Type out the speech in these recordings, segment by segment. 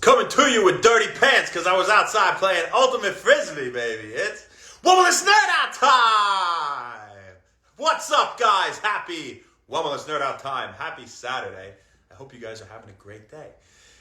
Coming to you with dirty pants because I was outside playing Ultimate Frisbee, baby. It's Womanless Nerd Out time! What's up, guys? Happy Womanless Nerd Out time. Happy Saturday. I hope you guys are having a great day.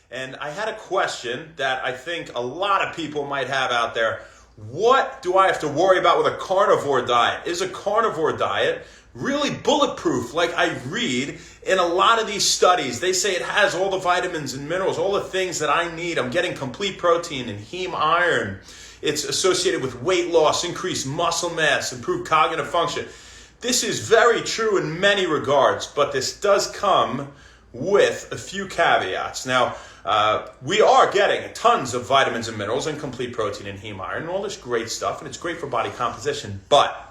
And I had a question that I think a lot of people might have out there. What do I have to worry about with a carnivore diet? Is a carnivore diet really bulletproof? Like I read in a lot of these studies, they say it has all the vitamins and minerals, all the things that I need. I'm getting complete protein and heme iron. It's associated with weight loss, increased muscle mass, improved cognitive function. This is very true in many regards, but this does come with a few caveats. Now, we are getting tons of vitamins and minerals and complete protein and heme iron and all this great stuff, and it's great for body composition, but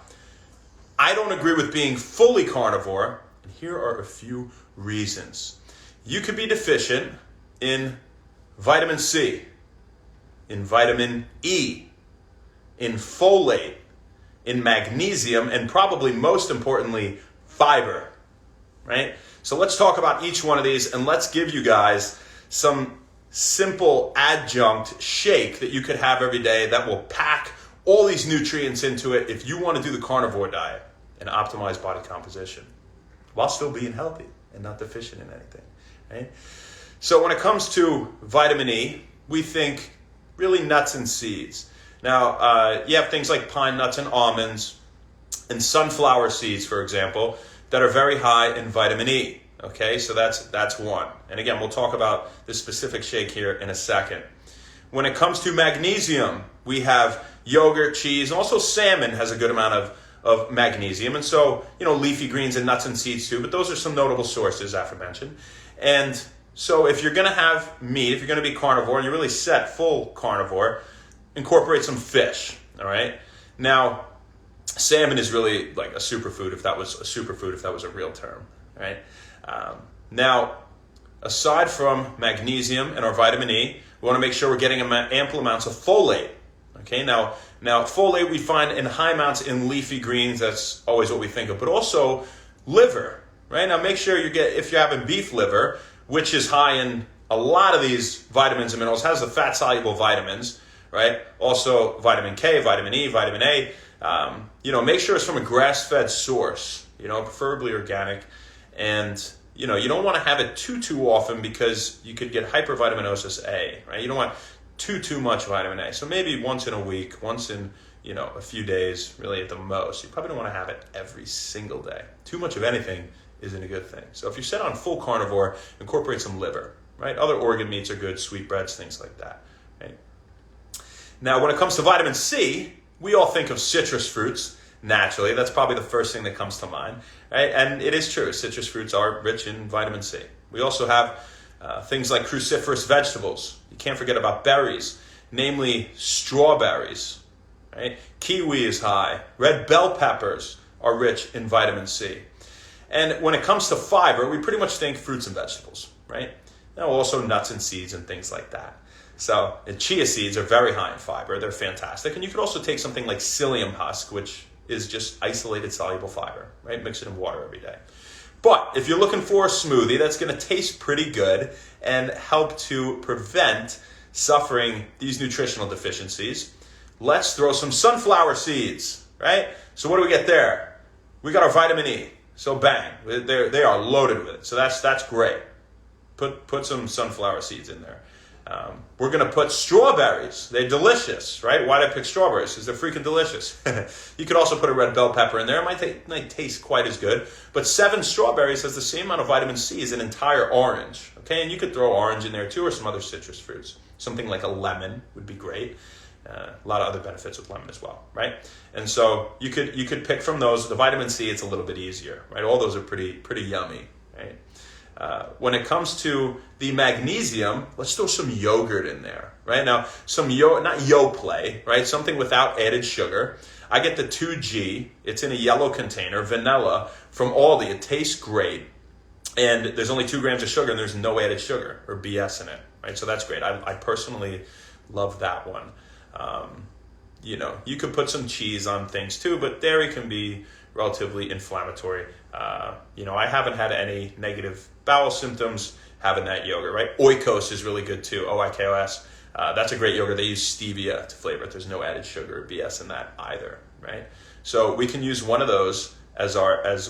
I don't agree with being fully carnivore, and here are a few reasons. You could be deficient in vitamin C, in vitamin E, in folate, in magnesium, and probably most importantly, fiber, right? So let's talk about each one of these, and let's give you guys some simple adjunct shake that you could have every day that will pack all these nutrients into it if you want to do the carnivore diet and optimize body composition while still being healthy and not deficient in anything, right? So when it comes to vitamin E, we think really nuts and seeds. Now, you have things like pine nuts and almonds and sunflower seeds, for example, that are very high in vitamin E. Okay, so that's one. And again, we'll talk about this specific shake here in a second. When it comes to magnesium, we have yogurt, cheese, and also salmon has a good amount of magnesium. And so, leafy greens and nuts and seeds too, but those are some notable sources aforementioned. And so if you're going to have meat, if you're going to be carnivore, and you're really set full carnivore, incorporate some fish, all right? Now, salmon is really like a superfood if that was a real term, right? Now, aside from magnesium and our vitamin E, we want to make sure we're getting ample amounts of folate. Okay, now folate we find in high amounts in leafy greens. That's always what we think of, but also liver. Right now, make sure if you're having beef liver, which is high in a lot of these vitamins and minerals, has the fat soluble vitamins. Right, also vitamin K, vitamin E, vitamin A. Make sure it's from a grass-fed source. Preferably organic, and you don't want to have it too often because you could get hypervitaminosis A, right? You don't want too much vitamin A. So maybe once in a week, once in, a few days, really at the most. You probably don't want to have it every single day. Too much of anything isn't a good thing. So if you're set on full carnivore, incorporate some liver, right? Other organ meats are good, sweetbreads, things like that, right? Now, when it comes to vitamin C, we all think of citrus fruits. Naturally, that's probably the first thing that comes to mind, right? And it is true, citrus fruits are rich in vitamin C. We also have things like cruciferous vegetables. You can't forget about berries, namely strawberries, right? Kiwi is high. Red bell peppers are rich in vitamin C. And when it comes to fiber, we pretty much think fruits and vegetables, right? Now also nuts and seeds and things like that. So chia seeds are very high in fiber. They're fantastic. And you could also take something like psyllium husk, which is just isolated soluble fiber, right? Mix it in water every day. But if you're looking for a smoothie that's going to taste pretty good and help to prevent suffering these nutritional deficiencies, let's throw some sunflower seeds, right? So what do we get there? We got our vitamin E. So bang, they are loaded with it. So that's great. Put some sunflower seeds in there. We're going to put strawberries. They're delicious, right? Why did I pick strawberries? Because they're freaking delicious. You could also put a red bell pepper in there. It might taste quite as good. But 7 strawberries has the same amount of vitamin C as an entire orange. Okay, and you could throw orange in there too, or some other citrus fruits. Something like a lemon would be great. A lot of other benefits with lemon as well, right? And so you could pick from those. The vitamin C, it's a little bit easier, right? All those are pretty yummy, right? When it comes to the magnesium, let's throw some yogurt in there, right? Now, not Yoplait, right? Something without added sugar. I get the 2G. It's in a yellow container, vanilla, from Aldi. It tastes great. And there's only 2 grams of sugar, and there's no added sugar or BS in it, right? So that's great. I personally love that one. You could put some cheese on things too, but dairy can be relatively inflammatory. I haven't had any negative bowel symptoms having that yogurt, right? Oikos is really good too, Oikos. That's a great yogurt. They use stevia to flavor it. There's no added sugar or BS in that either, right? So we can use one of those as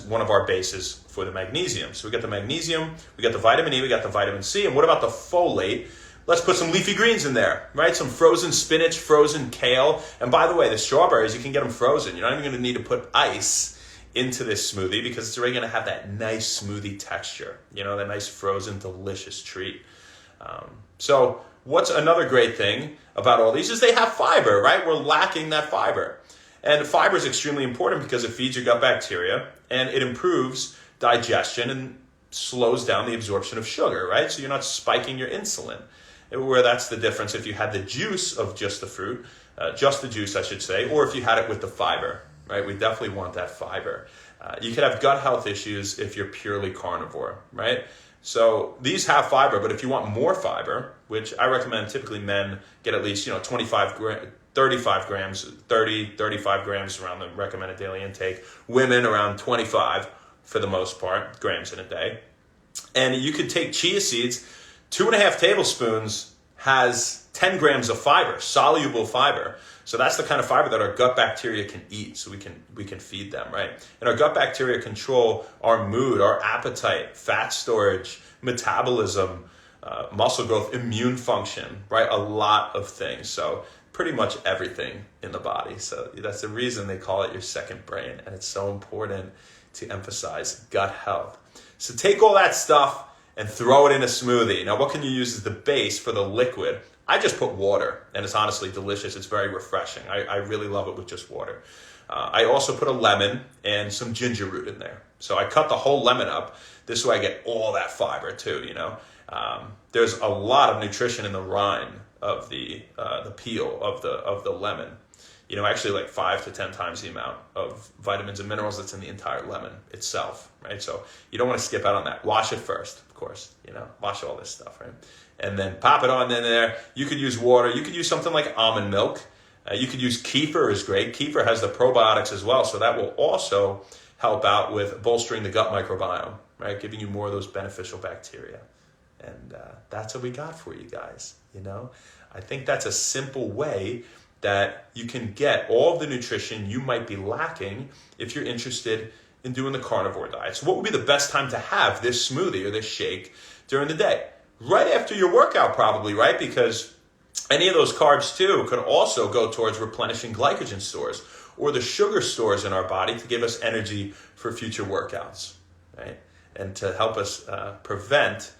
one of our bases for the magnesium. So we got the magnesium, we got the vitamin E, we got the vitamin C, and what about the folate? Let's put some leafy greens in there, right? Some frozen spinach, frozen kale. And by the way, the strawberries, you can get them frozen. You're not even going to need to put ice into this smoothie because it's already going to have that nice smoothie texture, that nice frozen, delicious treat. So what's another great thing about all these is they have fiber, right? We're lacking that fiber. And fiber is extremely important because it feeds your gut bacteria and it improves digestion and slows down the absorption of sugar, right? So you're not spiking your insulin. Where that's the difference if you had the juice of just the fruit, just the juice, I should say, or if you had it with the fiber, right? We definitely want that fiber. You could have gut health issues if you're purely carnivore, right? So these have fiber, but if you want more fiber, which I recommend typically men get at least, 35 grams around the recommended daily intake. Women around 25 for the most part, grams in a day. And you could take chia seeds. 2.5 tablespoons has 10 grams of fiber, soluble fiber. So that's the kind of fiber that our gut bacteria can eat, so we can feed them, right? And our gut bacteria control our mood, our appetite, fat storage, metabolism, muscle growth, immune function, right? A lot of things. So pretty much everything in the body. So that's the reason they call it your second brain, and it's so important to emphasize gut health. So take all that stuff and throw it in a smoothie. Now, what can you use as the base for the liquid? I just put water, and it's honestly delicious. It's very refreshing. I really love it with just water. I also put a lemon and some ginger root in there. So I cut the whole lemon up. This way I get all that fiber too, There's a lot of nutrition in the rind of the peel of the lemon. Actually like 5 to 10 times the amount of vitamins and minerals that's in the entire lemon itself, right? So you don't want to skip out on that. Wash it first, of course, wash all this stuff, right? And then pop it on in there. You could use water. You could use something like almond milk. You could use kefir is great. Kefir has the probiotics as well, so that will also help out with bolstering the gut microbiome, right? Giving you more of those beneficial bacteria. And that's what we got for you guys, I think that's a simple way that you can get all of the nutrition you might be lacking if you're interested in doing the carnivore diet. So what would be the best time to have this smoothie or this shake during the day? Right after your workout probably, right? Because any of those carbs too could also go towards replenishing glycogen stores or the sugar stores in our body to give us energy for future workouts, right? And to help us prevent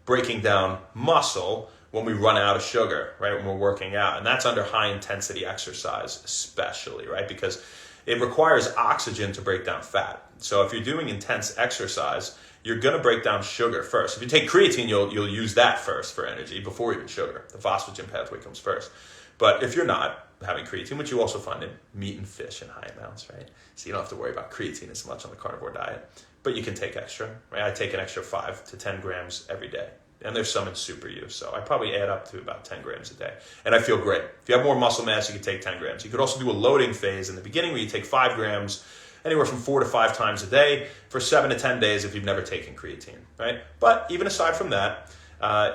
breaking down muscle when we run out of sugar, right, when we're working out. And that's under high intensity exercise especially, right, because it requires oxygen to break down fat. So if you're doing intense exercise, you're going to break down sugar first. If you take creatine, you'll use that first for energy before even sugar. The phosphagen pathway comes first. But if you're not having creatine, which you also find in meat and fish in high amounts, right, so you don't have to worry about creatine as much on the carnivore diet, but you can take extra, right? I take an extra 5 to 10 grams every day. And there's some in super use, so I probably add up to about 10 grams a day. And I feel great. If you have more muscle mass, you can take 10 grams. You could also do a loading phase in the beginning where you take 5 grams, anywhere from 4 to 5 times a day for 7 to 10 days if you've never taken creatine, right? But even aside from that,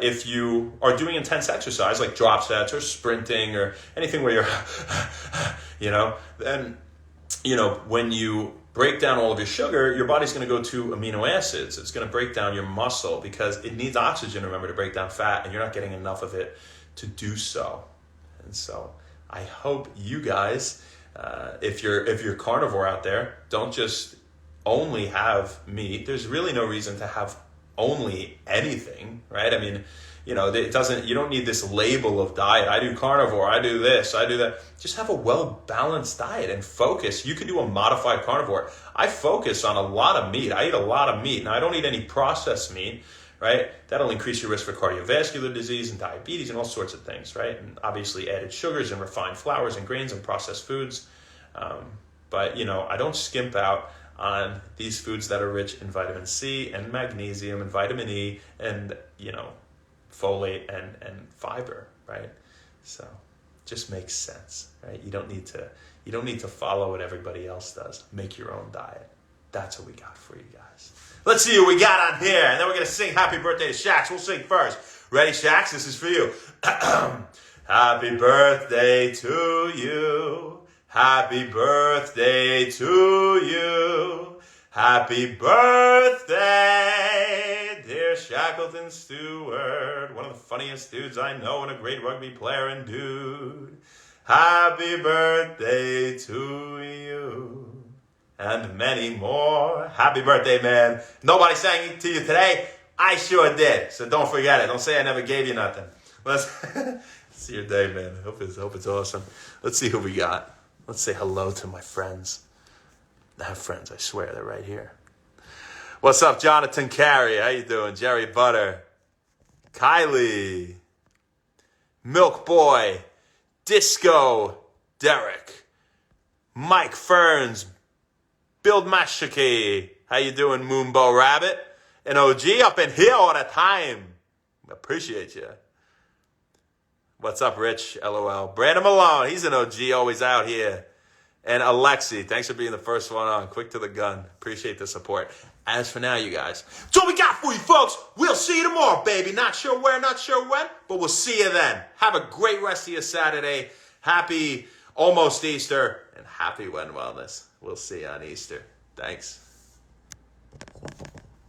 if you are doing intense exercise like drop sets or sprinting or anything where you're, then, when you break down all of your sugar, your body's going to go to amino acids. It's going to break down your muscle because it needs oxygen, remember, to break down fat, and you're not getting enough of it to do so. And so I hope you guys, if you're carnivore out there, don't just only have meat. There's really no reason to have only anything, right? I mean, you don't need this label of diet. I do carnivore, I do this, I do that. Just have a well-balanced diet and focus. You could do a modified carnivore. I focus on a lot of meat. I eat a lot of meat. Now, I don't eat any processed meat, right? That'll increase your risk for cardiovascular disease and diabetes and all sorts of things, right? And obviously added sugars and refined flours and grains and processed foods. But, I don't skimp out on these foods that are rich in vitamin C and magnesium and vitamin E and, folate and fiber, right? So just makes sense, right? You don't need to follow what everybody else does. Make your own diet. That's what we got for you guys. Let's see what we got on here. And then we're going to sing happy birthday to Shax. We'll sing first. Ready, Shax? This is for you. Happy birthday to you. Happy birthday to you. Happy birthday, dear Shackleton Stewart. One of the funniest dudes I know and a great rugby player and dude. Happy birthday to you. And many more. Happy birthday, man. Nobody sang it to you today. I sure did. So don't forget it. Don't say I never gave you nothing. Let's see your day, man. I hope it's awesome. Let's see who we got. Let's say hello to my friends. I have friends, I swear. They're right here. What's up, Jonathan Carey? How you doing? Jerry Butter. Kylie. Milk Boy. Disco. Derek. Mike Ferns. Build Mashiki. How you doing, Moonbow Rabbit? And OG up in here all the time. Appreciate you. What's up, Rich? LOL. Brandon Malone. He's an OG, always out here. And Alexi, thanks for being the first one on. Quick to the gun. Appreciate the support. As for now, you guys, that's all we got for you, folks. We'll see you tomorrow, baby. Not sure where, not sure when, but we'll see you then. Have a great rest of your Saturday. Happy almost Easter. And happy When Wellness. We'll see you on Easter. Thanks.